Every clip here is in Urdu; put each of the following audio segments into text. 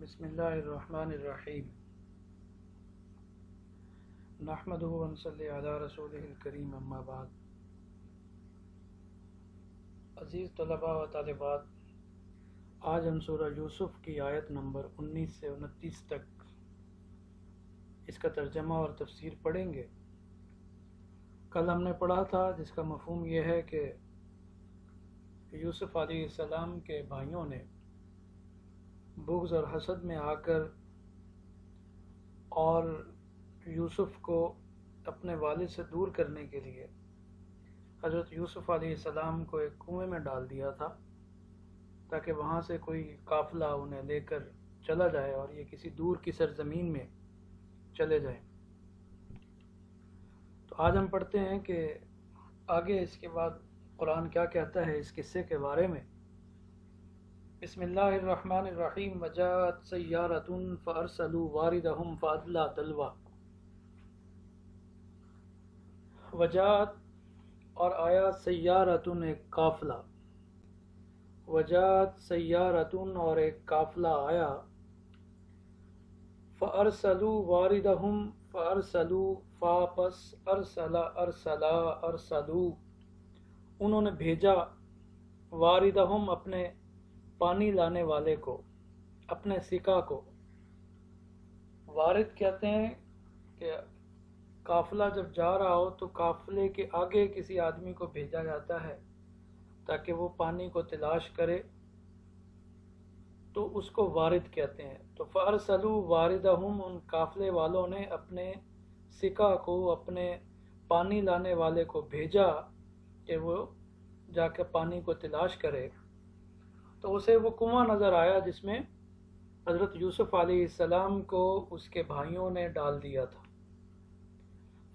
بسم اللہ الرحمن الرحیم نحمدہ و نصلی علی رسولہ الکریم اما بعد۔ عزیز طلباء و طالبات، آج ہم سورہ یوسف کی آیت نمبر 19 سے 29 تک اس کا ترجمہ اور تفسیر پڑھیں گے۔ کل ہم نے پڑھا تھا جس کا مفہوم یہ ہے کہ یوسف علیہ السلام کے بھائیوں نے بغض اور حسد میں آ کر اور یوسف کو اپنے والد سے دور کرنے کے لیے حضرت یوسف علیہ السلام کو ایک کنویں میں ڈال دیا تھا تاکہ وہاں سے کوئی قافلہ انہیں لے کر چلا جائے اور یہ کسی دور کی سرزمین میں چلے جائیں۔ تو آج ہم پڑھتے ہیں کہ آگے اس کے بعد قرآن کیا کہتا ہے اس قصے کے بارے میں۔ بسم اللہ الرحمن الرحیم وجاءت سیارۃ فارسلوا واردہم فادلی دلوا۔ وجاءت اور آیا سیارۃ ایک قافلہ، وجاءت سیارۃ اور ایک قافلہ آیا، فارسلوا واردہم فارسلوا فاپس ارسلا ارسلا ارسلوا انہوں نے بھیجا، واردہم اپنے پانی لانے والے کو، اپنے سکا کو۔ وارد کہتے ہیں کہ قافلہ جب جا رہا ہو تو قافلے کے آگے کسی آدمی کو بھیجا جاتا ہے تاکہ وہ پانی کو تلاش کرے، تو اس کو وارد کہتے ہیں۔ تو فارسلوا واردہم، ان قافلے والوں نے اپنے سکا کو، اپنے پانی لانے والے کو بھیجا کہ وہ جا کے پانی کو تلاش کرے۔ تو اسے وہ کنواں نظر آیا جس میں حضرت یوسف علیہ السلام کو اس کے بھائیوں نے ڈال دیا تھا۔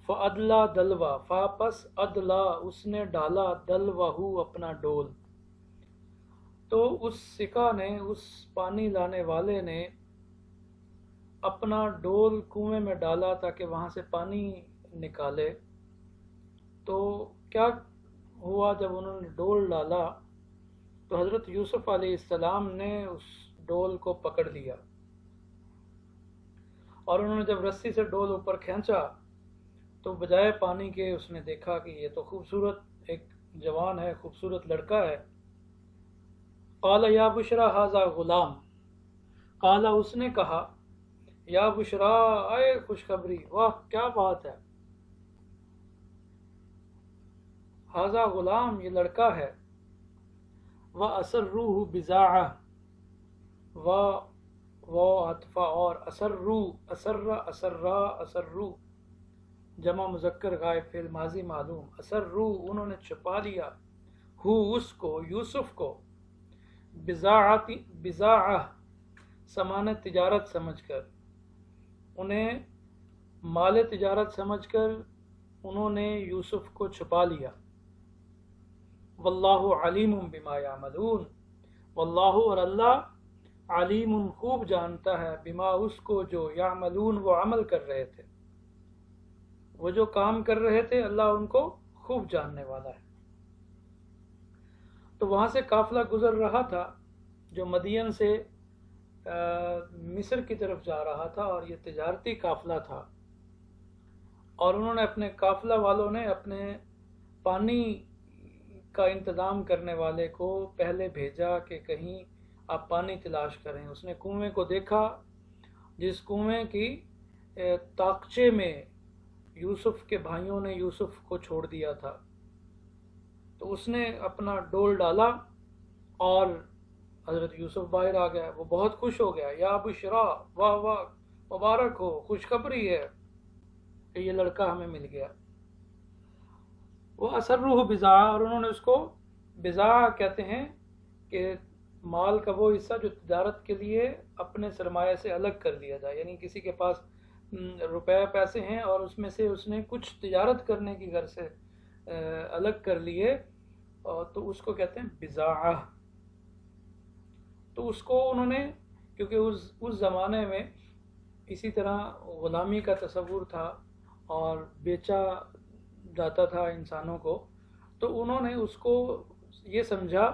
فَأَدْلَى دلوا، فاپس ادلا اس نے ڈالا، دلوہو اپنا ڈول۔ تو اس سکا نے، اس پانی لانے والے نے اپنا ڈول کنویں میں ڈالا تاکہ وہاں سے پانی نکالے۔ تو کیا ہوا جب انہوں نے ڈول ڈالا تو حضرت یوسف علیہ السلام نے اس ڈول کو پکڑ لیا، اور انہوں نے جب رسی سے ڈول اوپر کھینچا تو بجائے پانی کے اس نے دیکھا کہ یہ تو خوبصورت ایک جوان ہے، خوبصورت لڑکا ہے۔ قال یا بشرا ھذا غلام، قال اس نے کہا، یا بشرا اے خوشخبری، واہ کیا بات ہے، ھذا غلام یہ لڑکا ہے، وَأَسَرُّوهُ بِضَاعَةً و عطفہ اور اسرو، اسرا اسرا اسرو جمع مذکر غائب فعل ماضی معلوم، اسرو انہوں نے چھپا لیا، ہو اس کو، یوسف کو، بضاعہ سامان تجارت سمجھ کر، انہیں مال تجارت سمجھ کر انہوں نے یوسف کو چھپا لیا۔ واللہ علیم بما یعملون، واللہ اور اللہ علیم خوب جانتا ہے، بما اس کو جو یعملون وہ عمل کر رہے تھے، وہ جو کام کر رہے تھے اللہ ان کو خوب جاننے والا ہے۔ تو وہاں سے قافلہ گزر رہا تھا جو مدین سے مصر کی طرف جا رہا تھا، اور یہ تجارتی قافلہ تھا، اور انہوں نے اپنے قافلہ والوں نے اپنے پانی کا انتظام کرنے والے کو پہلے بھیجا کہ کہیں آپ پانی تلاش کریں۔ اس نے کنویں کو دیکھا جس کنویں کی تاقچے میں یوسف کے بھائیوں نے یوسف کو چھوڑ دیا تھا، تو اس نے اپنا ڈول ڈالا اور حضرت یوسف باہر آ گیا۔ وہ بہت خوش ہو گیا، یا بشرا، واہ واہ مبارک ہو، خوشخبری ہے کہ یہ لڑکا ہمیں مل گیا۔ وہ اسرروہ بضاعہ، اور انہوں نے اس کو بضاعہ کہتے ہیں کہ مال کا وہ حصہ جو تجارت کے لیے اپنے سرمایہ سے الگ کر دیا جائے، یعنی کسی کے پاس روپے پیسے ہیں اور اس میں سے اس نے کچھ تجارت کرنے کی غرض سے الگ کر لیے، تو اس کو کہتے ہیں بضاعہ۔ تو اس کو انہوں نے، کیونکہ اس زمانے میں اسی طرح غلامی کا تصور تھا اور بیچا جاتا تھا انسانوں کو، تو انہوں نے اس کو یہ سمجھا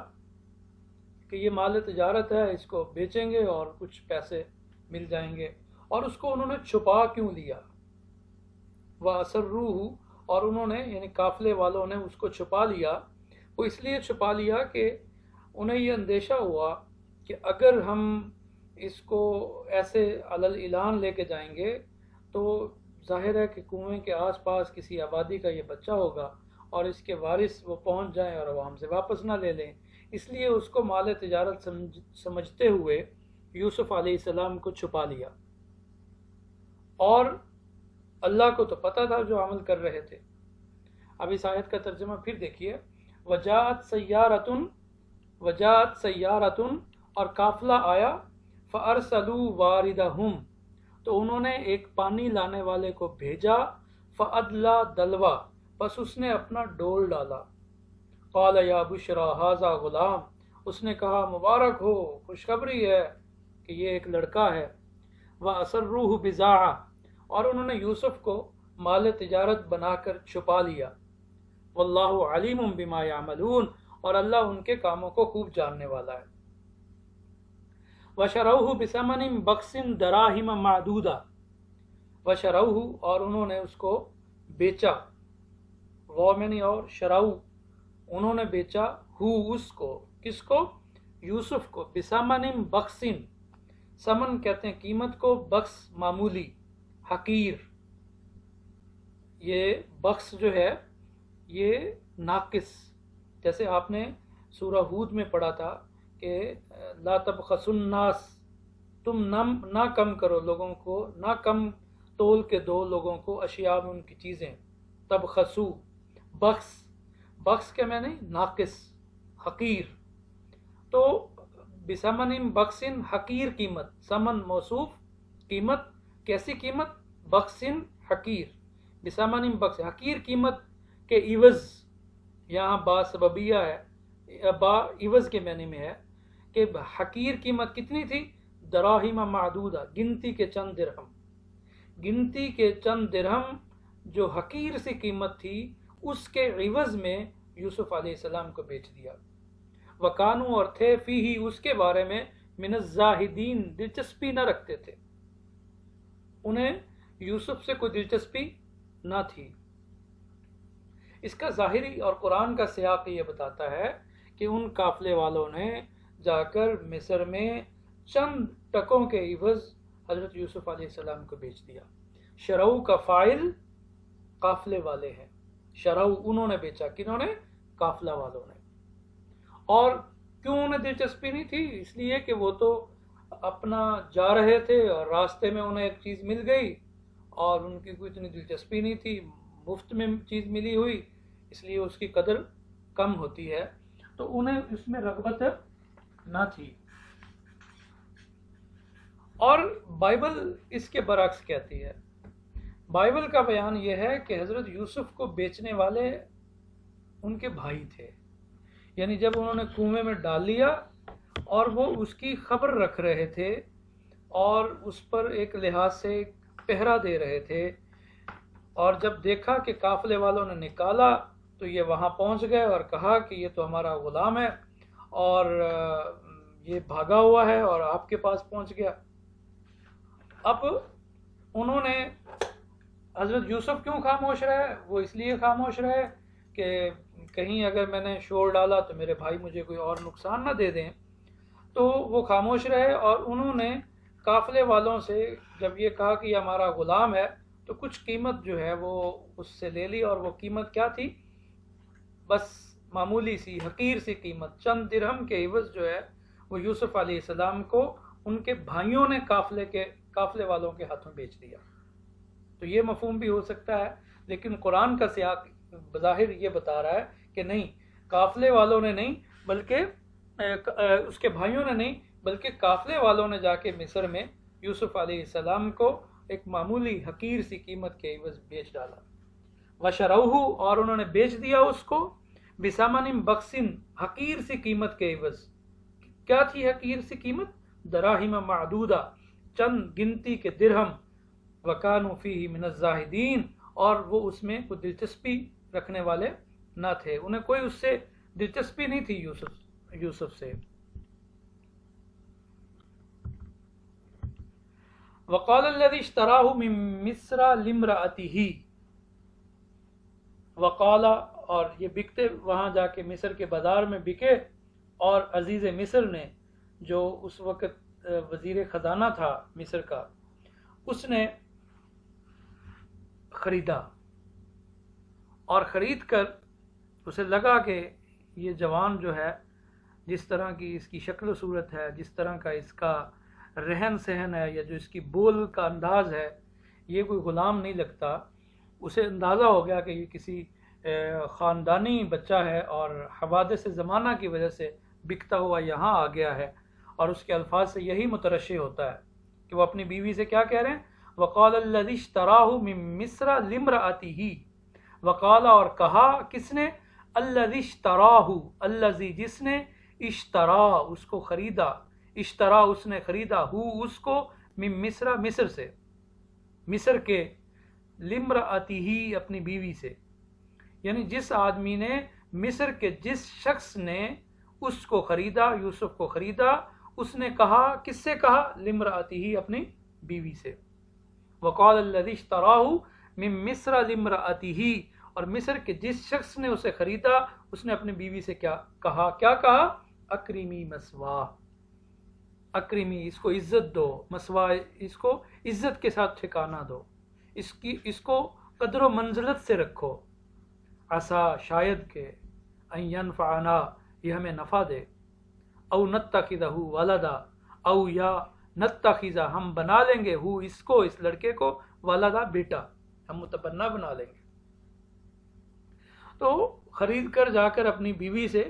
کہ یہ مال تجارت ہے، اس کو بیچیں گے اور کچھ پیسے مل جائیں گے. اور اس کو انہوں نے چھپا کیوں لیا؟ وَأَسَرُّوهُ، اور انہوں نے یعنی قافلے والوں نے اس کو چھپا لیا. وہ اس لیے چھپا لیا کہ انہیں یہ اندیشہ ہوا کہ اگر ہم اس کو ایسے علی الاعلان لے کے جائیں گے تو ظاہر ہے کہ کنویں کے آس پاس کسی آبادی کا یہ بچہ ہوگا اور اس کے وارث وہ پہنچ جائیں اور وہ ہم سے واپس نہ لے لیں. اس لیے اس کو مال تجارت سمجھتے ہوئے یوسف علیہ السلام کو چھپا لیا. اور اللہ کو تو پتہ تھا جو عمل کر رہے تھے. اب اس آیت کا ترجمہ پھر دیکھیے. وجاءت سیارتن، اور قافلہ آیا. فارسلوا واردہم، تو انہوں نے ایک پانی لانے والے کو بھیجا. فادلا دلوا، بس اس نے اپنا ڈول ڈالا. قال یا بشرا ھذا غلام، اس نے کہا مبارک ہو، خوشخبری ہے کہ یہ ایک لڑکا ہے. واسروہ بضاعہ، اور انہوں نے یوسف کو مال تجارت بنا کر چھپا لیا. واللہ علیم بما یعملون، اور اللہ ان کے کاموں کو خوب جاننے والا ہے. وشروہ بثمن بخس دراہم معدودہ، وشروہ، اور انہوں نے اس کو بیچا. وومنی اور شراؤ، انہوں نے بیچا. اس کو، کس کو؟ یوسف کو. بثمن بخس، سمن کہتے ہیں قیمت کو، بخس معمولی، حقیر. یہ بخس جو ہے یہ ناقص، جیسے آپ نے سورہ ہود میں پڑھا تھا کہ لا تبخسوا الناس، تم نہ کم کرو لوگوں کو، نہ کم تول کے دو لوگوں کو اشیاء میں ان کی چیزیں. تبخسو، بخس کے معنی ناقص، حقیر. تو بثمن بخس، حقیر قیمت. سمن موصوف، قیمت، کیسی قیمت؟ بخس حقیر. بثمن بخس، حقیر قیمت کے عوض. یہاں با سببیہ ہے، با عوض کے معنی میں ہے کہ حقیر قیمت کتنی تھی؟ دراہم معدودہ، گنتی کے چند درہم. گنتی کے چند درہم جو حقیر سی قیمت تھی، اس کے عوض میں یوسف علیہ السلام کو بیچ دیا. وکانو، اور تھے، فیہ، اس کے بارے میں، من الزاہدین، دلچسپی نہ رکھتے تھے. انہیں یوسف سے کوئی دلچسپی نہ تھی. اس کا ظاہری اور قرآن کا سیاق یہ بتاتا ہے کہ ان قافلے والوں نے جا کر مصر میں چند ٹکوں کے عوض حضرت یوسف علیہ السلام کو بیچ دیا. شرو کا فاعل قافلے والے ہیں. شرو، انہوں نے بیچا. کنہوں نے؟ قافلہ والوں نے. اور کیوں انہیں دلچسپی نہیں تھی؟ اس لیے کہ وہ تو اپنا جا رہے تھے اور راستے میں انہیں ایک چیز مل گئی اور ان کی کوئی اتنی دلچسپی نہیں تھی. مفت میں چیز ملی ہوئی، اس لیے اس کی قدر کم ہوتی ہے، تو انہیں اس میں رغبت نہ تھی. اور بائبل اس کے برعکس کہتی ہے. بائبل کا بیان یہ ہے کہ حضرت یوسف کو بیچنے والے ان کے بھائی تھے. یعنی جب انہوں نے کنویں میں ڈال لیا اور وہ اس کی خبر رکھ رہے تھے اور اس پر ایک لحاظ سے پہرا دے رہے تھے، اور جب دیکھا کہ قافلے والوں نے نکالا تو یہ وہاں پہنچ گئے اور کہا کہ یہ تو ہمارا غلام ہے اور یہ بھاگا ہوا ہے اور آپ کے پاس پہنچ گیا. اب انہوں نے، حضرت یوسف کیوں خاموش رہے؟ وہ اس لیے خاموش رہے کہ کہیں اگر میں نے شور ڈالا تو میرے بھائی مجھے کوئی اور نقصان نہ دے دیں. تو وہ خاموش رہے اور انہوں نے قافلے والوں سے جب یہ کہا کہ یہ ہمارا غلام ہے تو کچھ قیمت جو ہے وہ اس سے لے لی. اور وہ قیمت کیا تھی؟ بس معمولی سی، حقیر سی قیمت. چند درہم کے عوض جو ہے وہ یوسف علیہ السلام کو ان کے بھائیوں نے قافلے والوں کے ہاتھوں بیچ دیا. تو یہ مفہوم بھی ہو سکتا ہے، لیکن قرآن کا سیاق بظاہر یہ بتا رہا ہے کہ نہیں، قافلے والوں نے نہیں بلکہ اس کے بھائیوں نے نہیں بلکہ قافلے والوں نے جا کے مصر میں یوسف علیہ السلام کو ایک معمولی حقیر سی قیمت کے عوض بیچ ڈالا. وشروہ، اور انہوں نے بیچ دیا اس کو. بثمن بخس، حقیر سی قیمت کے عوض. کیا تھی حقیر سی قیمت؟ دراہم معدودہ، چند گنتی کے درہم. وکانوا فیہ من الزاہدین، اور وہ اس میں کوئی دلچسپی رکھنے والے نہ تھے. انہیں کوئی اس سے دلچسپی نہیں تھی یوسف سے. وقال الذي اشتراه من مصر لامرأته، وقال، اور یہ بکتے وہاں جا کے مصر کے بازار میں بکے، اور عزیز مصر نے جو اس وقت وزیر خزانہ تھا مصر کا، اس نے خریدا، اور خرید کر اسے لگا کہ یہ جوان جو ہے، جس طرح کی اس کی شکل و صورت ہے، جس طرح کا اس کا رہن سہن ہے، یا جو اس کی بول کا انداز ہے، یہ کوئی غلام نہیں لگتا۔ اسے اندازہ ہو گیا کہ یہ کسی خاندانی بچہ ہے، اور حوادث زمانہ کی وجہ سے بکتا ہوا یہاں آ گیا ہے، اور اس کے الفاظ سے یہی مترشح ہوتا ہے کہ وہ اپنی بیوی سے کیا کہہ رہے ہیں، وقال الذی اشتراہ من مصر لامرأتہ، وقال، اور کہا کس نے، الذی اشتراہ، الذی جس نے، اشترا اس کو خریدا، اشترا اس نے خریدا، اس کو، من مصر مصر سے، مصر کے، لامرأتہ اپنی بیوی سے، یعنی جس آدمی نے، مصر کے جس شخص نے اس کو خریدا، یوسف کو خریدا، اس نے کہا، کس سے کہا، لامرأتہ اپنی بیوی سے۔ وقال الذی اشتراہ من مصر لامرأتہ، اور مصر کے جس شخص نے اسے خریدا، اس نے اپنی بیوی سے کیا کہا، اکرمی مثواہ، اکرمی اس کو عزت دو، مثواہ اس کو عزت کے ساتھ ٹھکانہ دو، اس کو قدر و منزلت سے رکھو، عسا شاید کہ، ان ینفعنا یہ ہمیں نفع دے، او نتخذہ ولدا، او یا نتخذہ ہم بنا لیں گے، اس کو، اس لڑکے کو، ولدا بیٹا، ہم متبنہ بنا لیں گے۔ تو خرید کر جا کر اپنی بیوی سے،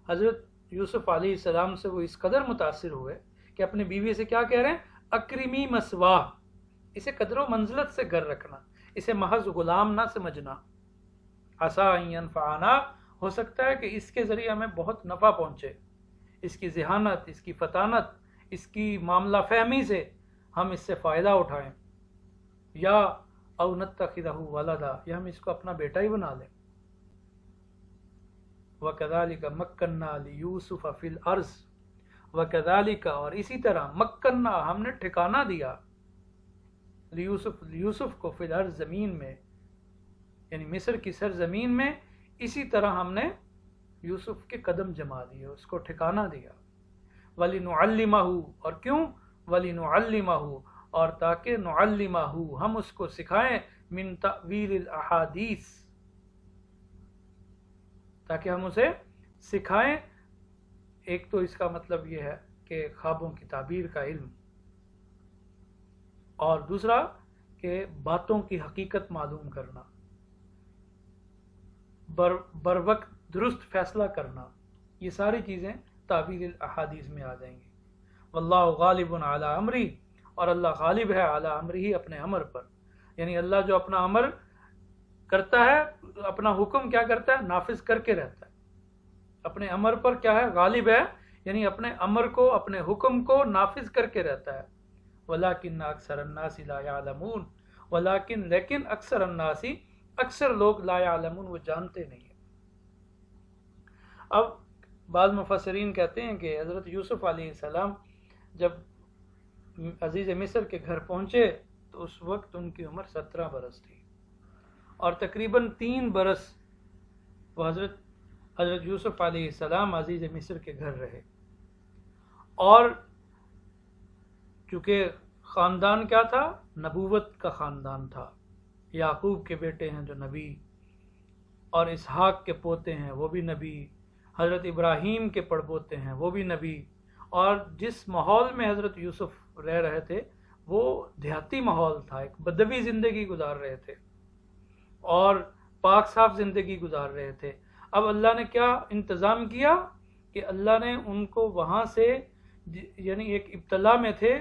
حضرت یوسف علیہ السلام سے وہ اس قدر متاثر ہوئے کہ اپنی بیوی سے کیا کہہ رہے ہیں، اکرمی مثواہ، اسے قدر و منزلت سے گھر رکھنا، اسے محض غلام نہ سمجھنا، عسا ان ینفعنا، ہو سکتا ہے کہ اس کے ذریعے ہمیں بہت نفع پہنچے، اس کی ذہانت، اس کی فطانت، اس کی معاملہ فہمی سے ہم اس سے فائدہ اٹھائیں، یا او نتخذہ ولدا، یا ہم اس کو اپنا بیٹا ہی بنا لیں۔ وَكَذَلِكَ مَكَّنَّا لِيُوسُفَ فِي الْأَرْضِ، وَكَذَلِكَ اور اسی طرح، مکنا ہم نے ٹھکانہ دیا، یوسف کو، فی الارض زمین میں، یعنی مصر کی سرزمین میں، اسی طرح ہم نے یوسف کے قدم جما دیے، اس کو ٹھکانہ دیا، وَلِنُعَلِّمَهُ، اور کیوں، وَلِنُعَلِّمَهُ، اور تاکہ نعلمہ ہم اس کو سکھائیں، من تأویل الاحادیث، تاکہ ہم اسے سکھائیں، ایک تو اس کا مطلب یہ ہے کہ خوابوں کی تعبیر کا علم، اور دوسرا کہ باتوں کی حقیقت معلوم کرنا، بر وقت درست فیصلہ کرنا، یہ ساری چیزیں تعبیر الاحادیث میں آ جائیں گی۔ واللہ غالب علی امری، اور اللہ غالب ہے علی امرہ اپنے امر پر، یعنی اللہ جو اپنا امر کرتا ہے، اپنا حکم کیا کرتا ہے، نافذ کر کے رہتا ہے، اپنے امر پر کیا ہے، غالب ہے، یعنی اپنے امر کو، اپنے حکم کو نافذ کر کے رہتا ہے۔ ولیکن اکثر الناس لا یعلمون، لیکن اکثر الناس، اکثر لوگ، لا یعلمون وہ جانتے نہیں ہیں۔ اب بعض مفسرین کہتے ہیں کہ حضرت یوسف علیہ السلام جب عزیز مصر کے گھر پہنچے تو اس وقت ان کی عمر 17 برس تھی، اور تقریباً 3 برس وہ حضرت یوسف علیہ السلام عزیز مصر کے گھر رہے، اور چونکہ خاندان کیا تھا، نبوت کا خاندان تھا، یعقوب کے بیٹے ہیں جو نبی، اور اسحاق کے پوتے ہیں وہ بھی نبی، حضرت ابراہیم کے پڑپوتے ہیں وہ بھی نبی، اور جس ماحول میں حضرت یوسف رہ رہے تھے وہ دیہاتی ماحول تھا، ایک بدوی زندگی گزار رہے تھے، اور پاک صاف زندگی گزار رہے تھے۔ اب اللہ نے کیا انتظام کیا کہ اللہ نے ان کو وہاں سے، یعنی ایک ابتلا میں تھے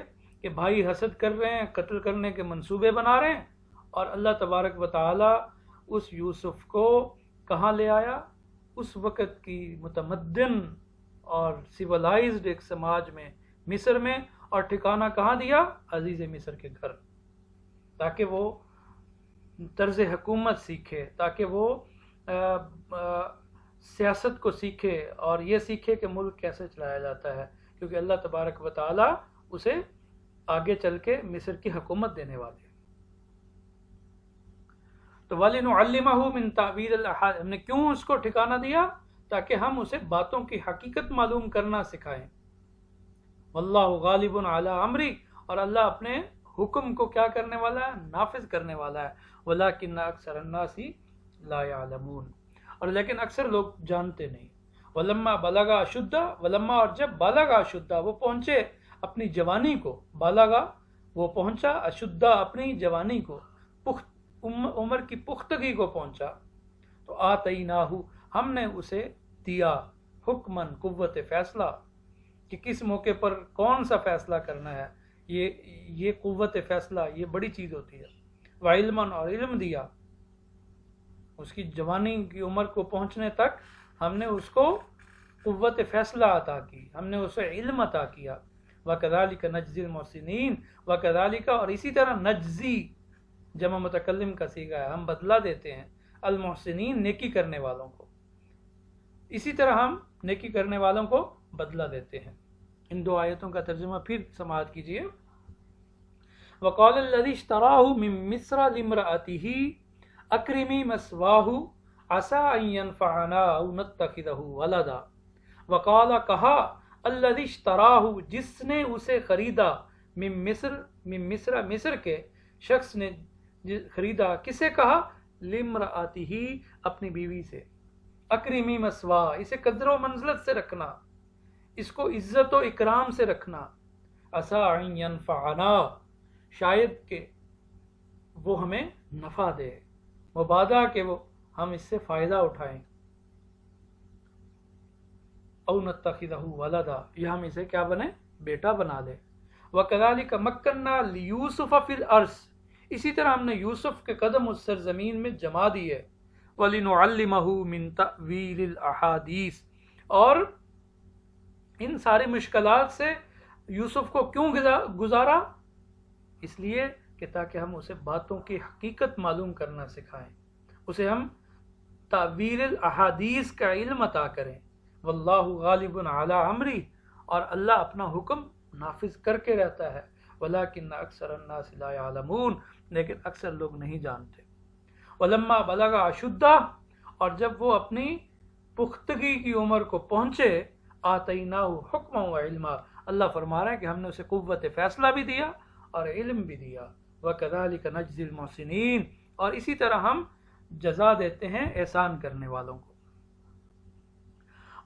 کہ بھائی حسد کر رہے ہیں، قتل کرنے کے منصوبے بنا رہے ہیں، اور اللہ تبارک و تعالی اس یوسف کو کہاں لے آیا، اس وقت کی متمدن اور سیولائزڈ ایک سماج میں، مصر میں، اور ٹھکانہ کہاں دیا، عزیز مصر کے گھر، تاکہ وہ طرز حکومت سیکھے، تاکہ وہ سیاست کو سیکھے، اور یہ سیکھے کہ ملک کیسے چلایا جاتا ہے، کیونکہ اللہ تبارک و تعالی اسے آگے چل کے مصر کی حکومت دینے والے. تو وَلِنُعَلِّمَهُ مِن تَعْوِيلِ الْأَحَادِيثِ، ہم نے کیوں اس کو ٹھکانہ دیا؟ تاکہ ہم اسے باتوں کی حقیقت معلوم کرنا سکھائیں. وَاللَّهُ غَالِبٌ عَلَى أَمْرِهِ، اور اللہ اپنے حکم کو کیا کرنے والا ہے؟ نافذ کرنے والا ہے. وَلَكِنَّ أَكْثَرَ النَّاسِ لَا يَعْلَمُونَ، اور لیکن اکثر لوگ جانتے نہیں. وَلَمَّا بَلَغَ أَشُدَّهُ، وَلَمَّا، اور جب بَلَغَ أَشُدَّهُ، وہ پہنچے اپنی جوانی کو. بَلَغَ، وہ پہنچا، أَشُدَّهُ، اپنی جوانی کو، عمر کی پختگی کو پہنچا. تو آتَيْنَاهُ، ہم نے اسے دیا، حکمن، قوت فیصلہ، کہ کس موقع پر کون سا فیصلہ کرنا ہے. یہ قوت فیصلہ یہ بڑی چیز ہوتی ہے. وعلماً، اور علم دیا، اس کی جوانی کی عمر کو پہنچنے تک ہم نے اس کو قوت فیصلہ عطا کی، ہم نے اسے علم عطا کیا. وَكَذَلِكَ نَجْزِي الْمُحْسِنِينَ، وَكَذَلِكَ، اور اسی طرح، نجزی جمع متکلم کا صیغہ ہے، ہم بدلہ دیتے ہیں المحسنین، نیکی کرنے والوں کو. اسی طرح ہم نیکی کرنے والوں کو بدلہ دیتے ہیں. ان دو آیتوں کا ترجمہ پھر سماعت کیجیے. وَقَالَ الَّذِي اشْتَرَاهُ مِن مِّصْرَ لِامْرَأَتِهِ أَكْرِمِي مَثْوَاهُ عَسَىٰ أَن يَنفَعَنَا أَوْ نَتَّخِذَهُ وَلَدًا. وَقَالَ، کہا، الَّذِي اشْتَرَاهُ، جس نے اسے خریدا، من مصر، مصر کے شخص نے خریدا. کسے کہا؟ لِامْرَأَتِهِ، اپنی بیوی سے. اکرمی مسوا، اسے قدر و منزلت سے رکھنا، اس کو عزت و اکرام سے رکھنا. عسیٰ ان ینفعنا، شاید کہ وہ ہمیں نفع دے، مبادہ کہ وہ ہم اس سے فائدہ اٹھائیں. او نتخذہ ولدا، یا ہم اسے کیا بنے؟ بیٹا بنا لے. وَكَذَلِكَ مَكَّنَّا لِيُوسُفَ فِي الْأَرْضِ، اسی طرح ہم نے یوسف کے قدم اس سرزمین میں جما دیے. وَلِنُعَلِّمَهُ مِن تَأْوِيلِ الْأَحَادِيثِ، اور ان ساری مشکلات سے یوسف کو کیوں گزارا؟ اس لیے کہ تاکہ ہم اسے باتوں کی حقیقت معلوم کرنا سکھائیں، اسے ہم تأویل الاحادیث کا علم عطا کریں. واللہ غالب علی امری، اور اللہ اپنا حکم نافذ کر کے رہتا ہے. ولکن اکثر الناس لا يعلمون، لیکن اکثر لوگ نہیں جانتے. ولما بلغ اشدہ، اور جب وہ اپنی پختگی کی عمر کو پہنچے، آتیناہ حکما و علما، اللہ فرما رہا ہے کہ ہم نے اسے قوت فیصلہ بھی دیا اور علم بھی دیا. وکذالک نجزی المحسنین، اور اسی طرح ہم جزا دیتے ہیں احسان کرنے والوں کو.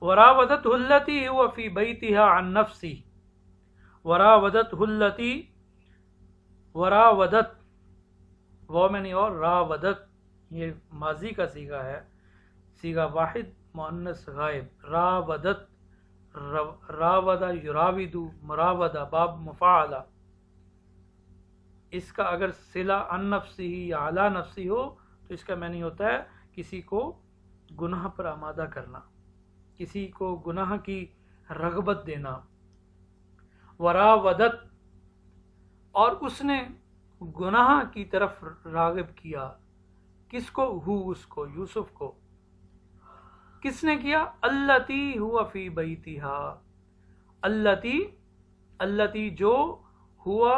وراودته التي هو في بيتها عن نفسه، وراودته التي، وراودت، وہ میں نہیں، اور راودت، یہ ماضی کا صیغہ ہے، صیغہ واحد مؤنث غائب. راودت، راودہ یراود، مراودہ باب مفاعلہ. اس کا اگر صلہ عن نفسی یا علی نفسی ہو تو اس کا معنی ہوتا ہے کسی کو گناہ پر آمادہ کرنا، کسی کو گناہ کی رغبت دینا. وراودت، اور اس نے گناہ کی طرف راغب کیا. کس کو؟ اس کو، یوسف کو. کس نے کیا؟ التی ہوا فی بیتہا، التی جو ہوا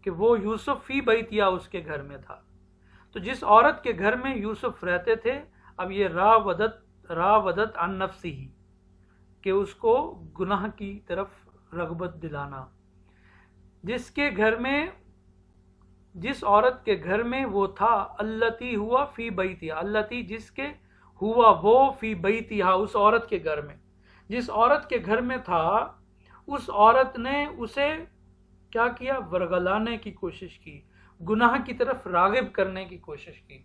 کہ وہ یوسف فی بیتہا اس کے گھر میں تھا. تو جس عورت کے گھر میں یوسف رہتے تھے، اب یہ راودت عن نفسی، کہ اس کو گناہ کی طرف رغبت دلانا. جس کے گھر میں، جس عورت کے گھر میں وہ تھا، التی ہوا فی بیتہا، التی جس کے، ہوا وہ، فی بیتہا اس عورت کے گھر میں، جس عورت کے گھر میں تھا، اس عورت نے اسے کیا کیا؟ ورگلانے کی کوشش کی، گناہ کی طرف راغب کرنے کی کوشش کی.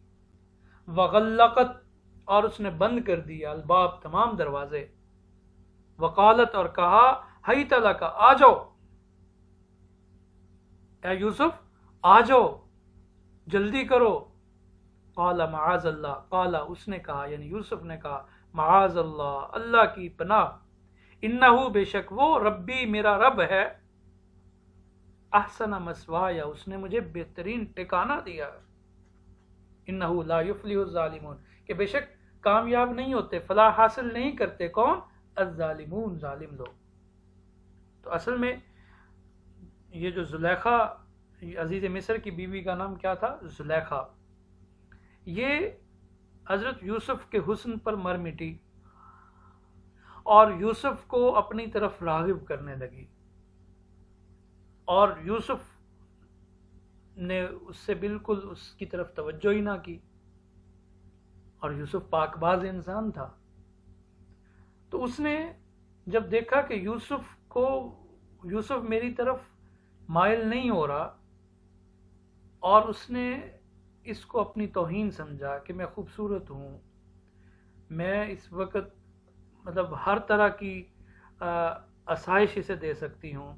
وغلقت، اور اس نے بند کر دیا، الباب تمام دروازے. وقالت، اور کہا، حیت لک، آ جاؤ، اے یوسف آ جاؤ، جلدی کرو. قال معاذ اللہ، قال اس نے کہا، یعنی یوسف نے کہا، معاذ اللہ، اللہ کی پناہ. انہو، بے شک وہ، ربی میرا رب ہے، احسن مثوایا، اس نے مجھے بہترین ٹھکانہ دیا. انہو لا یفلح الظالمون، کہ بے شک کامیاب نہیں ہوتے، فلاح حاصل نہیں کرتے کون؟ الظالمون، ظالم لوگ. تو اصل میں یہ جو زلیخا، عزیز مصر کی بیوی کا نام کیا تھا؟ زلیخا. یہ حضرت یوسف کے حسن پر مر مٹی اور یوسف کو اپنی طرف راغب کرنے لگی، اور یوسف نے اس سے بالکل اس کی طرف توجہ ہی نہ کی، اور یوسف پاک باز انسان تھا. تو اس نے جب دیکھا کہ یوسف میری طرف مائل نہیں ہو رہا، اور اس نے اس کو اپنی توہین سمجھا کہ میں خوبصورت ہوں، میں اس وقت مطلب ہر طرح کی آسائش اسے دے سکتی ہوں،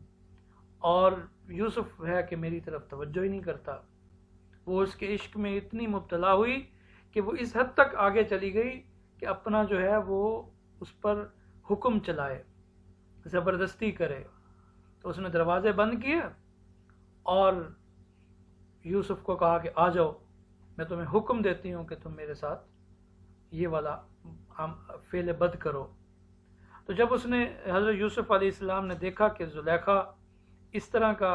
اور یوسف ہے کہ میری طرف توجہ ہی نہیں کرتا. وہ اس کے عشق میں اتنی مبتلا ہوئی کہ وہ اس حد تک آگے چلی گئی کہ اپنا جو ہے وہ اس پر حکم چلائے، زبردستی کرے. تو اس نے دروازے بند کیے اور یوسف کو کہا کہ آ جاؤ، میں تمہیں حکم دیتی ہوں کہ تم میرے ساتھ یہ والا فعل بد کرو. تو جب اس نے حضرت یوسف علیہ السلام نے دیکھا کہ زلیخا اس طرح کا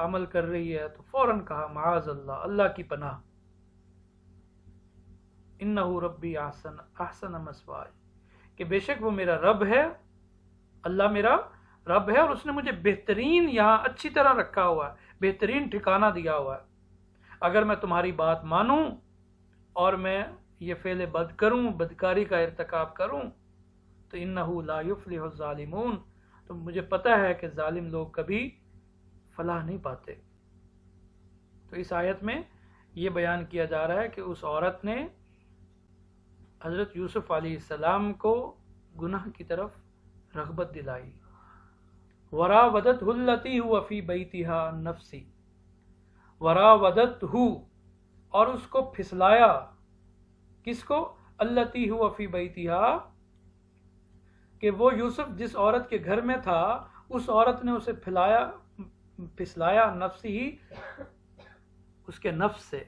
عمل کر رہی ہے، تو فوراً کہا معاذ اللہ، اللہ کی پناہ، انہ ربی احسن مثوایا، کہ بے شک وہ میرا رب ہے، اللہ میرا رب ہے، اور اس نے مجھے بہترین یہاں اچھی طرح رکھا ہوا ہے، بہترین ٹھکانہ دیا ہوا ہے. اگر میں تمہاری بات مانوں اور میں یہ فعل بد کروں، بدکاری کا ارتکاب کروں، تو انہ لا یفلح الظالمون، تو مجھے پتہ ہے کہ ظالم لوگ کبھی فلاح نہیں پاتے. تو اس آیت میں یہ بیان کیا جا رہا ہے کہ اس عورت نے حضرت یوسف علیہ السلام کو گناہ کی طرف رغبت دلائی. وراودتہ التی هو فی بیتہا عن نفسی، وراودتہ، اور اس کو پھسلایا. کس کو؟ التی هو فی بیتہا، کہ وہ یوسف جس عورت کے گھر میں تھا، اس عورت نے اسے پھسلایا نفسی ہی، اس کے نفس سے.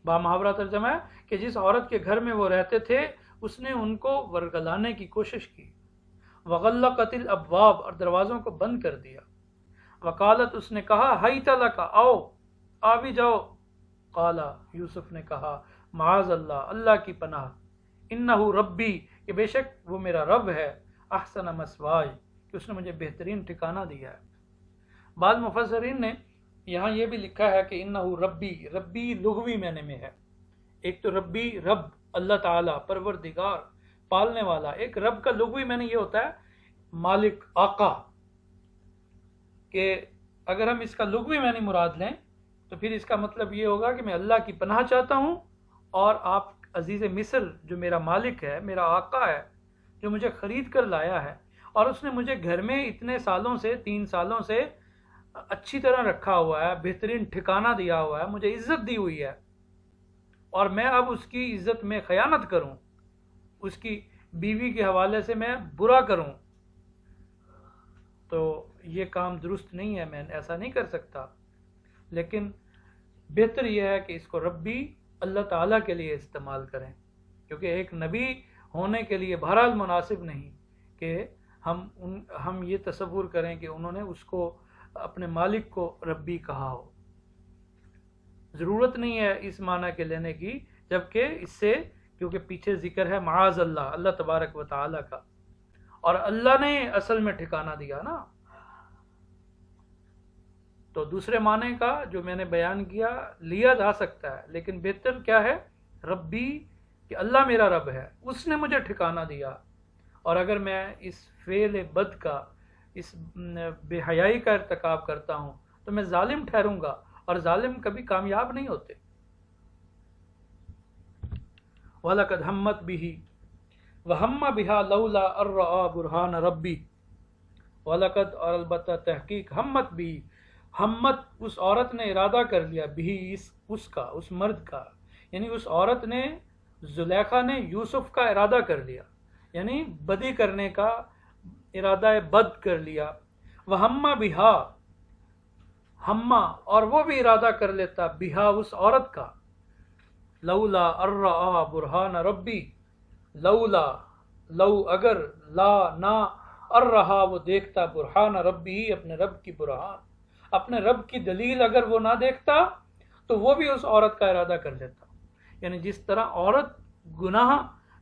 بامحاورہ ترجمہ ہے کہ جس عورت کے گھر میں وہ رہتے تھے اس نے ان کو ورگلانے کی کوشش کی. وغلقت الابواب، اور دروازوں کو بند کر دیا. وقالت، اس نے کہا حیت لک، آؤ، آ بھی جاؤ. قال، یوسف نے کہا معاذ اللہ، اللہ کی پناہ، انہ ربی، کہ بے شک وہ میرا رب ہے، احسن مثوایا، کہ اس نے مجھے بہترین ٹھکانہ دیا ہے. بعض مفسرین نے یہاں یہ بھی لکھا ہے کہ انہ ربی، ربی لغوی معنی میں ہے. ایک تو ربی رب اللہ تعالیٰ، پروردگار، پالنے والا. ایک رب کا لغوی معنی یہ ہوتا ہے مالک، آقا. کہ اگر ہم اس کا لغوی معنی مراد لیں تو پھر اس کا مطلب یہ ہوگا کہ میں اللہ کی پناہ چاہتا ہوں، اور آپ عزیز مصر جو میرا مالک ہے، میرا آقا ہے، جو مجھے خرید کر لایا ہے، اور اس نے مجھے گھر میں اتنے سالوں سے، 3 سالوں سے اچھی طرح رکھا ہوا ہے، بہترین ٹھکانہ دیا ہوا ہے، مجھے عزت دی ہوئی ہے، اور میں اب اس کی عزت میں خیانت کروں، اس کی بیوی کے حوالے سے میں برا کروں، تو یہ کام درست نہیں ہے، میں ایسا نہیں کر سکتا. لیکن بہتر یہ ہے کہ اس کو ربی اللہ تعالیٰ کے لیے استعمال کریں، کیونکہ ایک نبی ہونے کے لیے بہرحال مناسب نہیں کہ ہم یہ تصور کریں کہ انہوں نے اس کو، اپنے مالک کو ربی کہا ہو. ضرورت نہیں ہے اس معنی کے لینے کی، جبکہ اس سے، کیونکہ پیچھے ذکر ہے معاذ اللہ، اللہ تبارک و تعالیٰ کا، اور اللہ نے اصل میں ٹھکانہ دیا نا. تو دوسرے معنی کا جو میں نے بیان کیا لیا جا سکتا ہے، لیکن بہتر کیا ہے؟ ربی، کہ اللہ میرا رب ہے، اس نے مجھے ٹھکانہ دیا، اور اگر میں اس فعل بد کا، اس بے حیائی کا ارتکاب کرتا ہوں تو میں ظالم ٹھہروں گا، اور ظالم کبھی کامیاب نہیں ہوتے. وَلَقَدْ هَمَّتْ بِهِ وَهَمَّ بِهَا لَوْلَا أَن رَّأَىٰ بُرْهَانَ رَبِّهِ. وَلَقَدْ، اور البتہ تحقیق، ہمت بھی، ہمت اس عورت نے ارادہ کر لیا، بھی اس کا، اس مرد کا، یعنی اس عورت نے، زلیخا نے یوسف کا ارادہ کر لیا، یعنی بدی کرنے کا ارادہ بد کر لیا. وَهَمَّ بِهَا، ہما، اور وہ بھی ارادہ کر لیتا، بہا، اس عورت کا، لولا ارآ برہان ربی، لولا، لو اگر، لا، نہ، رہا وہ دیکھتا برہان ربی اپنے رب کی برہان، اپنے رب کی دلیل اگر وہ نہ دیکھتا تو وہ بھی اس عورت کا ارادہ کر لیتا. یعنی جس طرح عورت گناہ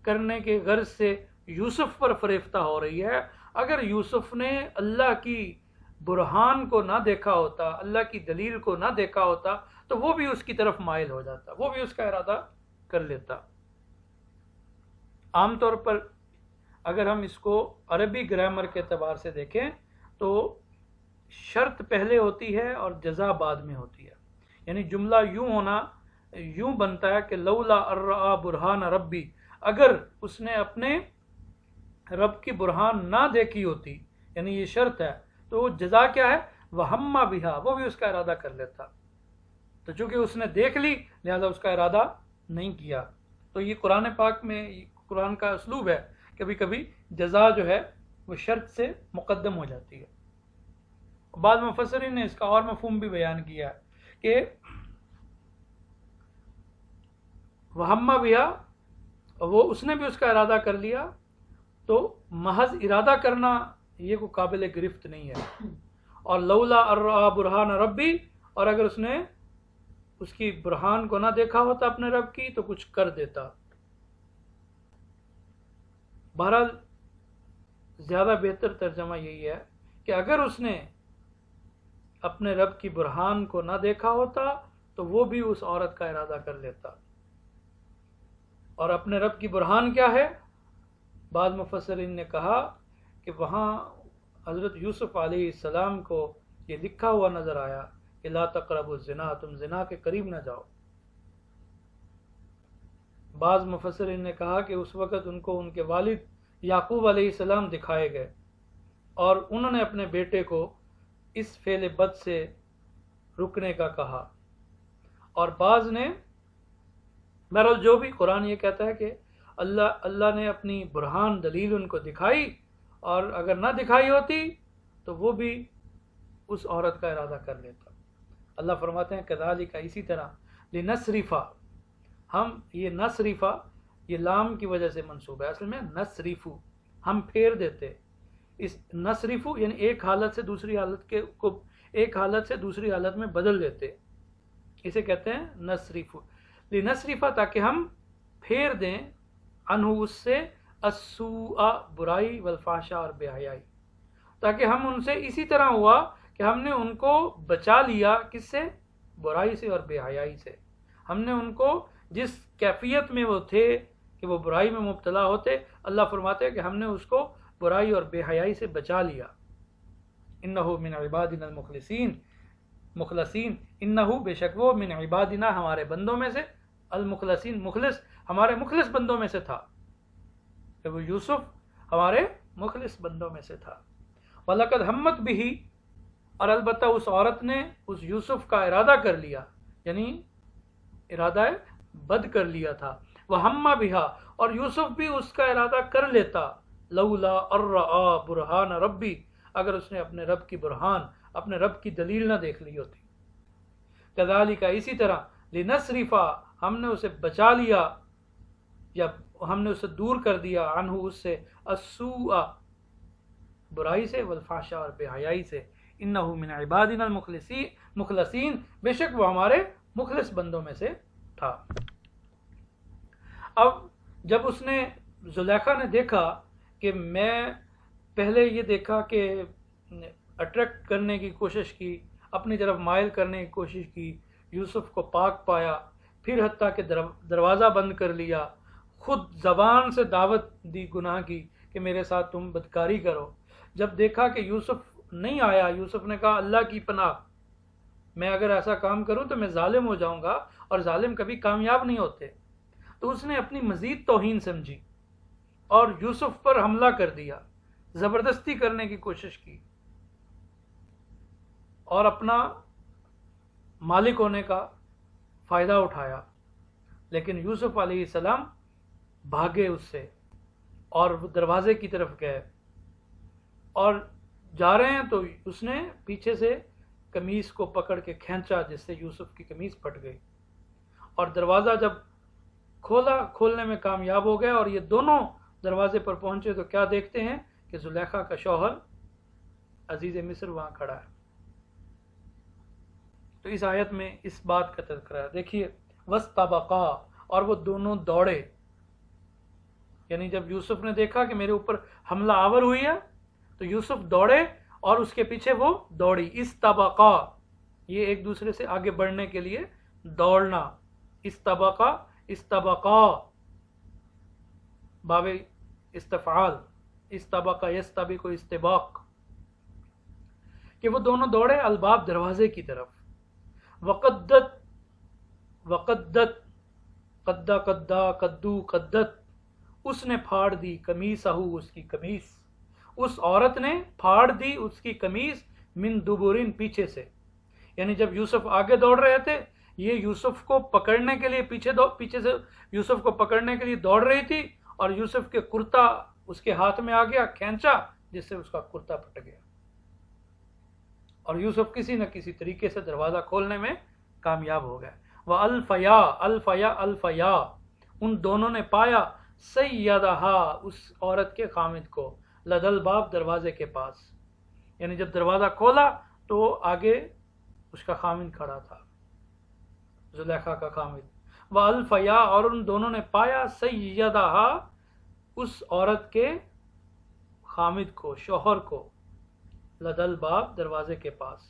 کرنے کے غرض سے یوسف پر فریفتہ ہو رہی ہے، اگر یوسف نے اللہ کی برہان کو نہ دیکھا ہوتا، اللہ کی دلیل کو نہ دیکھا ہوتا تو وہ بھی اس کی طرف مائل ہو جاتا، وہ بھی اس کا ارادہ کر لیتا. عام طور پر اگر ہم اس کو عربی گرامر کے اعتبار سے دیکھیں تو شرط پہلے ہوتی ہے اور جزا بعد میں ہوتی ہے. یعنی جملہ یوں بنتا ہے کہ لولا ارآ برہان ربی، اگر اس نے اپنے رب کی برہان نہ دیکھی ہوتی، یعنی یہ شرط ہے، تو وہ جزا کیا ہے؟ وہما بہا، وہ بھی اس کا ارادہ کر لیتا. تو چونکہ اس نے دیکھ لی لہذا اس کا ارادہ نہیں کیا. تو یہ قرآن پاک میں قرآن کا اسلوب ہے، کبھی کبھی جزا جو ہے وہ شرط سے مقدم ہو جاتی ہے. بعض مفسرین نے اس کا اور مفہوم بھی بیان کیا ہے کہ وہما بہا، وہ اس نے بھی اس کا ارادہ کر لیا، تو محض ارادہ کرنا یہ کوئی قابل گرفت نہیں ہے. اور لولا ارآ برہان ربی، اور اگر اس نے اس کی برہان کو نہ دیکھا ہوتا اپنے رب کی تو کچھ کر دیتا. بہرحال زیادہ بہتر ترجمہ یہی ہے کہ اگر اس نے اپنے رب کی برہان کو نہ دیکھا ہوتا تو وہ بھی اس عورت کا ارادہ کر لیتا. اور اپنے رب کی برہان کیا ہے؟ بعض مفسرین نے کہا کہ وہاں حضرت یوسف علیہ السلام کو یہ لکھا ہوا نظر آیا کہ لا تقربوا الزنا، تم زنا کے قریب نہ جاؤ. بعض مفسرین نے کہا کہ اس وقت ان کو ان کے والد یعقوب علیہ السلام دکھائے گئے اور انہوں نے اپنے بیٹے کو اس فعل بد سے رکنے کا کہا. اور بعض نے، بہرحال جو بھی، قرآن یہ کہتا ہے کہ اللہ نے اپنی برہان دلیل ان کو دکھائی، اور اگر نہ دکھائی ہوتی تو وہ بھی اس عورت کا ارادہ کر لیتا. اللہ فرماتے ہیں کذالک، اسی طرح، لنصرفا، ہم، یہ نصرفا یہ لام کی وجہ سے منصوب ہے، اصل میں نصرفو، ہم پھیر دیتے. اس نصرفو یعنی ایک حالت سے دوسری حالت کو ایک حالت سے دوسری حالت میں بدل دیتے، اسے کہتے ہیں نصرفو. لنصرفا، تاکہ ہم پھیر دیں، عنہ، اس سے، السوء، برائی، والفحشاء، اور بے حیائی. تاکہ ہم ان سے اسی طرح ہوا کہ ہم نے ان کو بچا لیا، کس سے؟ برائی سے اور بے حیائی سے. ہم نے ان کو جس کیفیت میں وہ تھے کہ وہ برائی میں مبتلا ہوتے، اللہ فرماتے ہیں کہ ہم نے اس کو برائی اور بے حیائی سے بچا لیا. انہو من عبادنا المخلصین، مخلصین، انہو، بے شک وہ، من عبادنا، ہمارے بندوں میں سے، المخلصین، مخلص، ہمارے مخلص بندوں میں سے تھا، کہ وہ یوسف ہمارے مخلص بندوں میں سے تھا. وَلَقَدْ هَمَّتْ بِهِ، اور البتہ اس عورت نے اس یوسف کا ارادہ کر لیا، یعنی ارادہ بد کر لیا تھا. وَهَمَّ بِهَا، اور یوسف بھی اس کا ارادہ کر لیتا، لولا ارآ برہان ربی، اگر اس نے اپنے رب کی برہان، اپنے رب کی دلیل نہ دیکھ لی ہوتی. کذالک، اسی طرح، لنصرفا، ہم نے اسے بچا لیا یا ہم نے اسے دور کر دیا، عنہ، اس سے، السوء، برائی سے، والفحشاء، اور بے حیائی سے. انہ من عبادنا المخلصین، بے شک وہ ہمارے مخلص بندوں میں سے تھا. اب جب اس نے، زلیخا نے دیکھا کہ میں پہلے یہ دیکھا کہ اٹریکٹ کرنے کی کوشش کی، اپنی طرف مائل کرنے کی کوشش کی، یوسف کو پاک پایا، پھر حتیٰ کہ دروازہ بند کر لیا، خود زبان سے دعوت دی گناہ کی کہ میرے ساتھ تم بدکاری کرو. جب دیکھا کہ یوسف نہیں آیا، یوسف نے کہا اللہ کی پناہ، میں اگر ایسا کام کروں تو میں ظالم ہو جاؤں گا، اور ظالم کبھی کامیاب نہیں ہوتے. تو اس نے اپنی مزید توہین سمجھی اور یوسف پر حملہ کر دیا، زبردستی کرنے کی کوشش کی، اور اپنا مالک ہونے کا فائدہ اٹھایا. لیکن یوسف علیہ السلام بھاگے اس سے، اور وہ دروازے کی طرف گئے، اور جا رہے ہیں تو اس نے پیچھے سے قمیص کو پکڑ کے کھینچا، جس سے یوسف کی قمیص پھٹ گئی. اور دروازہ جب کھولنے میں کامیاب ہو گئے اور یہ دونوں دروازے پر پہنچے تو کیا دیکھتے ہیں کہ زلیخا کا شوہر عزیز مصر وہاں کھڑا ہے۔ تو اس آیت میں اس بات کا تذکرہ ہے۔ دیکھیے وَاسْتَبَقَا، اور وہ دونوں دوڑے، یعنی جب یوسف نے دیکھا کہ میرے اوپر حملہ آور ہوئی ہے تو یوسف دوڑے اور اس کے پیچھے وہ دوڑی۔ استبقا، یہ ایک دوسرے سے آگے بڑھنے کے لیے دوڑنا۔ استبقا، استبقا، باب استفعال، استبقا یستبق استباق، کہ وہ دونوں دوڑے الباب دروازے کی طرف۔ وقدت، وقدت، قدا قدا قدو قدت، اس نے پھاڑ دی قمیصہ، اس کی قمیص، اس عورت نے پھاڑ دی اس کی قمیص، من دبرن، پیچھے سے۔ یعنی جب یوسف آگے دوڑ رہے تھے، یہ یوسف کو پکڑنے کے لیے پیچھے سے یوسف کو پکڑنے کے لیے دوڑ رہی تھی، اور یوسف کے کرتا اس کے ہاتھ میں آ گیا، کھینچا، جس سے اس کا کرتا پھٹ گیا، اور یوسف کسی نہ کسی طریقے سے دروازہ کھولنے میں کامیاب ہو گئے۔ وَأَلْفَيَا، الفیا الفیا، ان دونوں نے پایا، سیدہا، اس عورت کے خامد کو، لدى الباب، دروازے کے پاس۔ یعنی جب دروازہ کھولا تو آگے اس کا خامد کھڑا تھا، زلیخا کا خامد۔ وَأَلْفَيَا، اور ان دونوں نے پایا، سیدہا، اس عورت کے خامد کو، شوہر کو، لدى الباب، دروازے کے پاس۔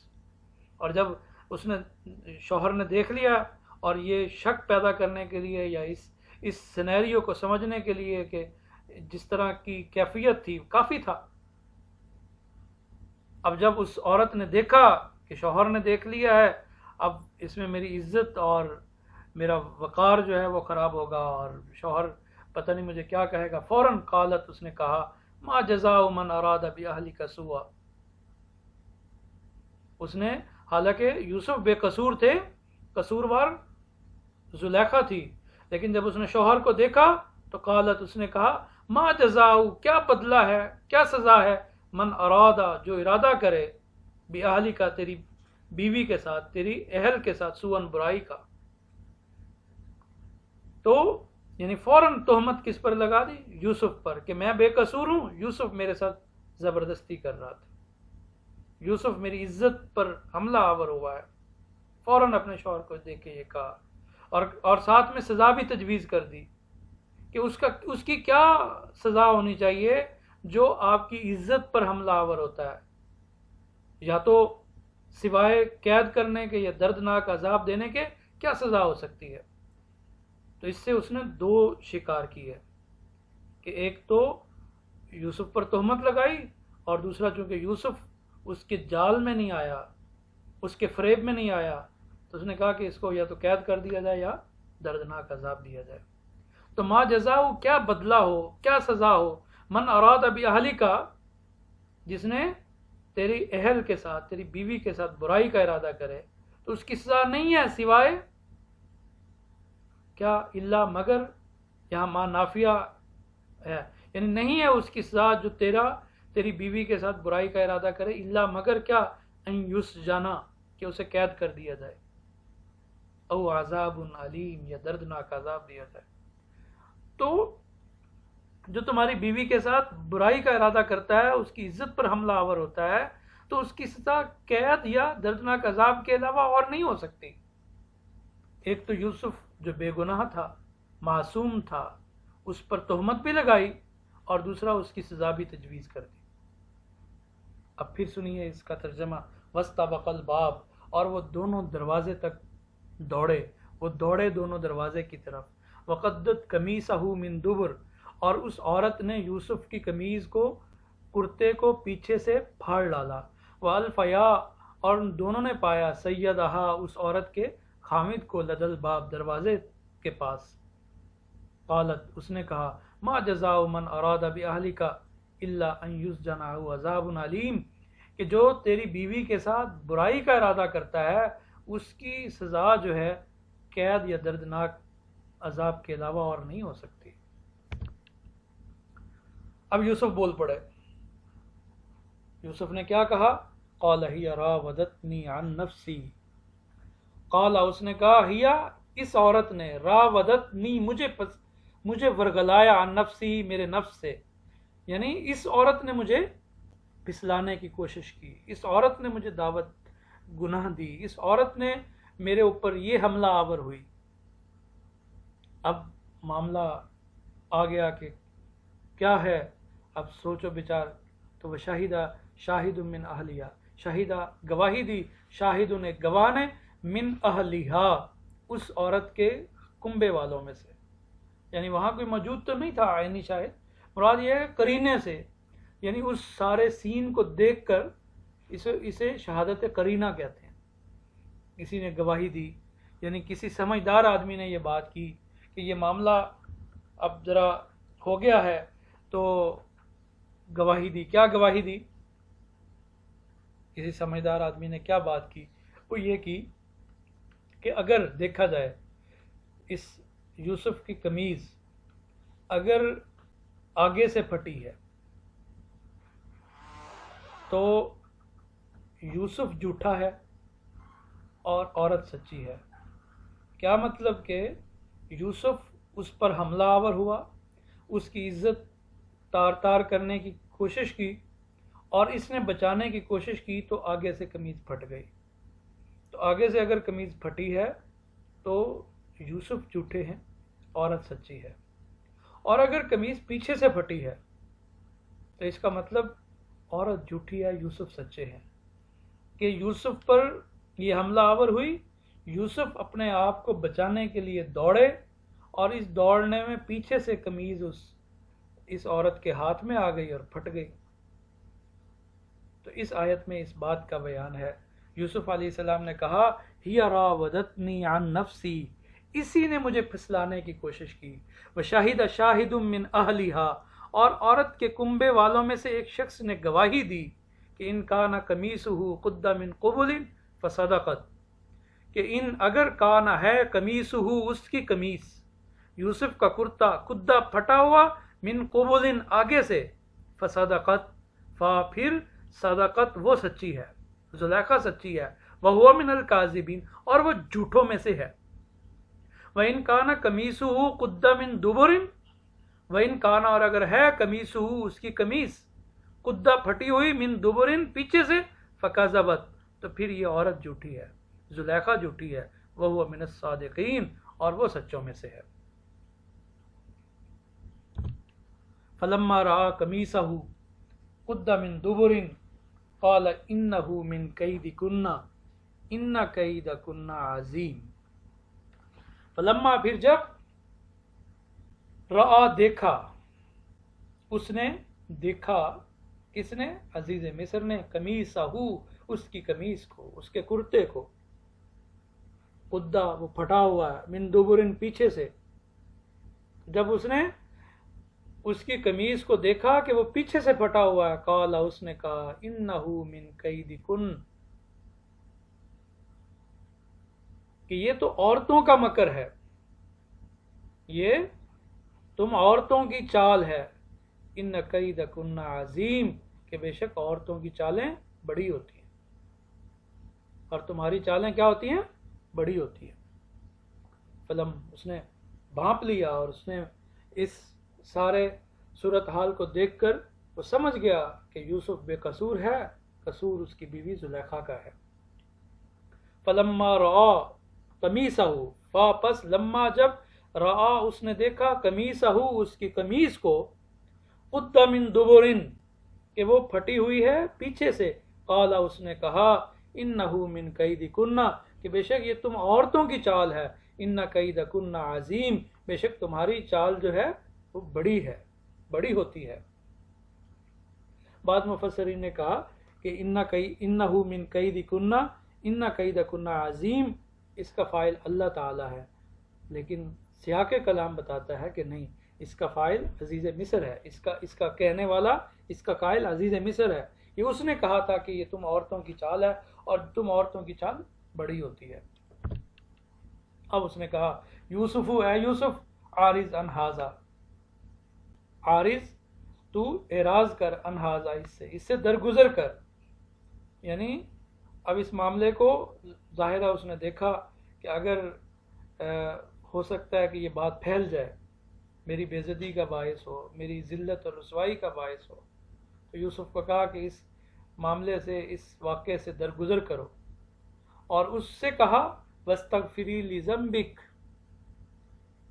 اور جب اس نے شوہر نے دیکھ لیا، اور یہ شک پیدا کرنے کے لیے یا اس سینیریو کو سمجھنے کے لیے کہ جس طرح کی کیفیت تھی کافی تھا، اب جب اس عورت نے دیکھا کہ شوہر نے دیکھ لیا ہے، اب اس میں میری عزت اور میرا وقار جو ہے وہ خراب ہوگا، اور شوہر پتہ نہیں مجھے کیا کہے گا۔ فوراً قالت، اس نے کہا، ما جزاء من اراد باہلک سوءا، اس نے، حالانکہ یوسف بے قصور تھے، قصوروار زلیخا تھی، لیکن جب اس نے شوہر کو دیکھا تو قالت، اس نے کہا، ما جزاء، کیا بدلہ ہے، کیا سزا ہے، من ارادہ، جو ارادہ کرے، باہلک، تیری بیوی کے ساتھ، تیری اہل کے ساتھ، سوءن، برائی کا۔ تو یعنی فوراً تہمت کس پر لگا دی؟ یوسف پر، کہ میں بے قصور ہوں، یوسف میرے ساتھ زبردستی کر رہا تھا، یوسف میری عزت پر حملہ آور ہوا ہے۔ فوراً اپنے شوہر کو دیکھ کے یہ کہا، اور ساتھ میں سزا بھی تجویز کر دی کہ اس کی کیا سزا ہونی چاہیے جو آپ کی عزت پر حملہ آور ہوتا ہے، یا تو سوائے قید کرنے کے یا دردناک عذاب دینے کے کیا سزا ہو سکتی ہے۔ تو اس سے اس نے دو شکار کی ہے، کہ ایک تو یوسف پر تہمت لگائی، اور دوسرا چونکہ یوسف اس کے جال میں نہیں آیا، اس کے فریب میں نہیں آیا، تو اس نے کہا کہ اس کو یا تو قید کر دیا جائے یا دردناک عذاب دیا جائے۔ تو ما جزاء، کیا بدلہ ہو، کیا سزا ہو، من اراد باہلک، جس نے تیری اہل کے ساتھ، تیری بیوی کے ساتھ برائی کا ارادہ کرے، تو اس کی سزا نہیں ہے سوائے کیا، الا، مگر، یہاں ما نافیہ ہے، یعنی نہیں ہے اس کی سزا جو تیری بیوی کے ساتھ برائی کا ارادہ کرے، الا، مگر کیا، ان یسجنا، کہ اسے قید کر دیا جائے، او عذاب علیم، یا دردناک عذاب دیا جائے۔ تو جو تمہاری بیوی کے ساتھ برائی کا ارادہ کرتا ہے، اس کی عزت پر حملہ آور ہوتا ہے، تو اس کی سزا قید یا دردناک عذاب کے علاوہ اور نہیں ہو سکتی۔ ایک تو یوسف جو بے گناہ تھا، معصوم تھا، اس پر تہمت بھی لگائی، اور دوسرا اس کی سزا بھی تجویز کر دی۔ اب پھر سنیے اس کا ترجمہ۔ وَاسْتَبَقَ الْبَابَ، اور وہ دونوں دروازے تک دوڑے، وہ دوڑے دونوں دروازے کی طرف۔ وَقَدَّتْ قَمِيصَهُ مِن دُبُرٍ، اور اس عورت نے یوسف کی قمیض کو، کرتے کو پیچھے سے پھاڑ ڈالا۔ وَأَلْفَيَا، اور ان دونوں نے پایا، سیدہا، اس عورت کے خامد کو، لدى الباب، دروازے کے پاس۔ قالت، اس نے کہا، ما جزاء من اراد باہلک الا ان یسجن او عذاب علیم، کہ جو تیری بیوی کے ساتھ برائی کا ارادہ کرتا ہے، اس کی سزا جو ہے قید یا دردناک عذاب کے علاوہ اور نہیں ہو سکتی۔ اب یوسف بول پڑے۔ یوسف نے کیا کہا؟ قال ہی راودتنی عن نفسی، قال، اس نے کہا، ہی، اس عورت نے، راودتنی، مجھے ورگلایا، عن نفسی، میرے نفس سے، یعنی اس عورت نے مجھے پھسلانے کی کوشش کی، اس عورت نے مجھے دعوت گناہ دی، اس عورت نے میرے اوپر یہ حملہ آور ہوئی۔ اب معاملہ آ گیا کہ کیا ہے، اب سوچو بچار، تو وہ شاہد من اہلیہ، شاہدہ گواہی دی، شاہد نے گواہ نے، من اہلیہا اس عورت کے کنبے والوں میں سے، یعنی وہاں کوئی موجود تو نہیں تھا عینی شاہد، مراد یہ ہے قرینے سے، یعنی اس سارے سین کو دیکھ کر اسے شہادت قرینہ کہتے ہیں۔ کسی نے گواہی دی، یعنی کسی سمجھدار آدمی نے یہ بات کی کہ یہ معاملہ اب ذرا ہو گیا ہے، تو گواہی دی۔ کیا گواہی دی؟ کسی سمجھدار آدمی نے کیا بات کی؟ وہ یہ کی کہ اگر دیکھا جائے اس یوسف کی قمیض اگر آگے سے پھٹی ہے تو یوسف جھوٹا ہے اور عورت سچی ہے۔ کیا مطلب کہ یوسف اس پر حملہ آور ہوا، اس کی عزت تار تار کرنے کی کوشش کی، اور اس نے بچانے کی کوشش کی تو آگے سے قمیض پھٹ گئی۔ تو آگے سے اگر قمیض پھٹی ہے تو یوسف جھوٹے ہیں، عورت سچی ہے۔ اور اگر قمیض پیچھے سے پھٹی ہے تو اس کا مطلب عورت جھوٹی ہے، یوسف سچے ہیں، کہ یوسف پر یہ حملہ آور ہوئی، یوسف اپنے آپ کو بچانے کے لیے دوڑے، اور اس دوڑنے میں پیچھے سے قمیض اس عورت کے ہاتھ میں آ گئی اور پھٹ گئی۔ تو اس آیت میں اس بات کا بیان ہے۔ یوسف علیہ السلام نے کہا ہی راودتنی عن نفسی، اسی نے مجھے پھسلانے کی کوشش کی۔ وشہد شاہد من اہلیہا، اور عورت کے کنبے والوں میں سے ایک شخص نے گواہی دی کہ ان کان قمیصہ قد من قبل فصدقت، کہ اگر کان ہے قمیصہ اس کی قمیص، یوسف کا کرتا قدہ پھٹا ہوا، من قبل آگے سے، فصدقت پھر صدقت وہ سچی ہے، زلیخا سچی ہے، وہو من الکاذبین اور وہ جھوٹوں میں سے ہے۔ وَإِن كَانَ قَمِيصُهُ قُدَّ مِن دُبُرٍ، وَإِن كَانَ اور اگر ہے قمیصہ اس کی قمیص قدہ پھٹی ہوئی، من دبرن پیچھے سے، فکذبت تو پھر یہ عورت جھوٹی ہے، زلیخا جھوٹی ہے، وہو من الصادقین اور وہ سچوں میں سے ہے۔ فلما رأى قمیصہ قد من دبر قال انه من کیدکن ان کیدکن عظیم۔ فلما پھر جب، رآ دیکھا، اس نے دیکھا، کس نے؟ عزیز مصر نے، قمیصہ اس کی قمیص کو، اس کے کرتے کو، قدہ وہ پھٹا ہوا ہے، من دبرن پیچھے سے، جب اس نے اس کی قمیص کو دیکھا کہ وہ پیچھے سے پھٹا ہوا ہے، قال اس نے کہا انہ من کیدکن، کہ یہ تو عورتوں کا مکر ہے، یہ تم عورتوں کی چال ہے، ان کیدکن عظیم، کہ بے شک عورتوں کی چالیں بڑی ہوتی ہیں، اور تمہاری چالیں کیا ہوتی ہیں؟ بڑی ہوتی ہیں۔ فلم اس نے بھانپ لیا، اور اس نے اس سارے صورتحال کو دیکھ کر وہ سمجھ گیا کہ یوسف بے قصور ہے، قصور اس کی بیوی زلیخا کا ہے۔ فلما رآ قمیصہ، پس لما جب، رآ اس نے دیکھا، قمیصہ اس کی قمیص کو، قد من دبرن کہ وہ پھٹی ہوئی ہے پیچھے سے، قال اس نے کہا انہ من کیدکن کہ بے شک یہ تم عورتوں کی چال ہے، ان کیدکن عظیم بے شک تمہاری چال جو ہے وہ بڑی ہے، بڑی ہوتی ہے۔ بعض مفسرین نے کہا کہ انہ من کیدکن ان کیدکن عظیم، اس کا فاعل اللہ تعالی ہے، لیکن سیاق کلام بتاتا ہے کہ نہیں، اس کا فاعل عزیز مصر ہے، اس کا کہنے والا، اس کا قائل عزیز مصر ہے۔ یہ اس نے کہا تھا کہ یہ تم عورتوں کی چال ہے اور تم عورتوں کی چال بڑی ہوتی ہے۔ اب اس نے کہا یوسف، اے یوسف، عارض عن ھذا، عارض تو اعراض کر، عن ھذا اس سے درگزر کر، یعنی اب اس معاملے کو ظاہرہ اس نے دیکھا کہ اگر ہو سکتا ہے کہ یہ بات پھیل جائے، میری بے عزتی کا باعث ہو، میری ذلت اور رسوائی کا باعث ہو۔ تو یوسف کو کہا کہ اس معاملے سے، اس واقعے سے درگزر کرو، اور اس سے کہا وَاسْتَغْفِرِي لِذَنبِكَ،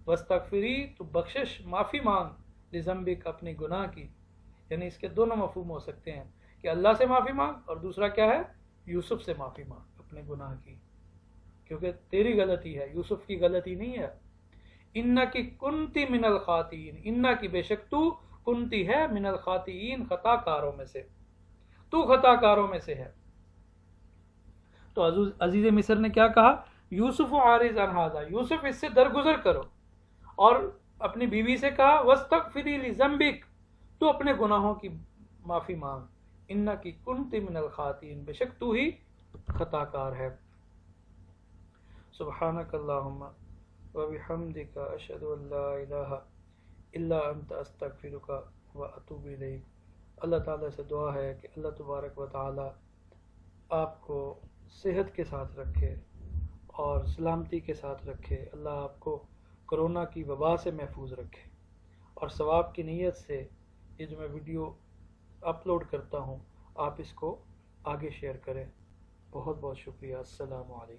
وَاسْتَغْفِرِي تو بخشش، معافی مانگ، لِذَنبِكَ اپنی گناہ کی۔ یعنی اس کے دونوں مفہوم ہو سکتے ہیں کہ اللہ سے معافی مانگ، اور دوسرا کیا ہے، یوسف سے معافی مانگ اپنے گناہ کی، کیونکہ تیری غلطی ہے، یوسف کی غلطی نہیں ہے۔ انکی کنتی من الخاطئین، انا کی بے شک تو کنتی ہے من الخاطئین خطا کاروں میں سے، تو خطا کاروں میں سے ہے۔ تو عزیز مصر نے کیا کہا، یوسف عارض عن ھذا، یوسف اس سے درگزر کرو، اور اپنی بیوی سے کہا واستغفری لذنبک، تو اپنے گناہوں کی معافی مانگ، انکی کنتی من الخاطئین، بے شک تو ہی خطا کار ہے۔ سبحانک اللہم وبحمدک اشہد ان لا الہ الا انت استغفرک واتوب الیک۔ اللہ تعالیٰ سے دعا ہے کہ اللہ تبارک و تعالیٰ آپ کو صحت کے ساتھ رکھے اور سلامتی کے ساتھ رکھے، اللہ آپ کو کرونا کی وبا سے محفوظ رکھے، اور ثواب کی نیت سے یہ جو میں ویڈیو اپلوڈ کرتا ہوں آپ اس کو آگے شیئر کریں۔ بہت بہت شکریہ۔ السلام علیکم۔